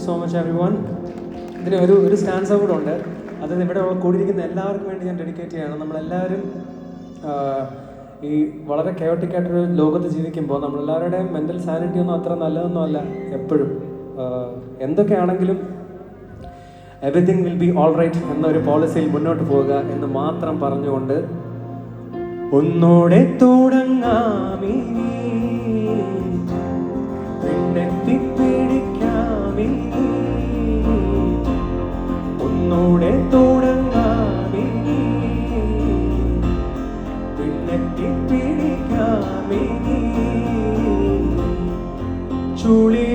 You so much every one. ഇതിന് ഒരു stance കൂടെ ഉണ്ട്. അത് ഇവിടെ കൂടിയിരിക്കുന്ന എല്ലാവർക്കും വേണ്ടി ഞാൻ ഡെഡിക്കേറ്റ് ചെയ്യണം. നമ്മളെല്ലാവരും ഈ വളരെ കയോട്ടിക് ആയിട്ടൊരു ലോകത്ത് ജീവിക്കുമ്പോൾ നമ്മളെല്ലാവരുടെയും മെൻ്റൽ സാനിറ്റി ഒന്നും അത്ര നല്ലതൊന്നും അല്ല. എപ്പോഴും എന്തൊക്കെയാണെങ്കിലും everything will be all right എന്നൊരു പോളിസിയിൽ മുന്നോട്ട് പോവുക എന്ന് മാത്രം പറഞ്ഞുകൊണ്ട് ഒന്നോടെ തുടങ്ങാമീ പിടിക്കാമീ ഒന്നോടെ തുടങ്ങാമീ പിടിക്കാമീ ചുളി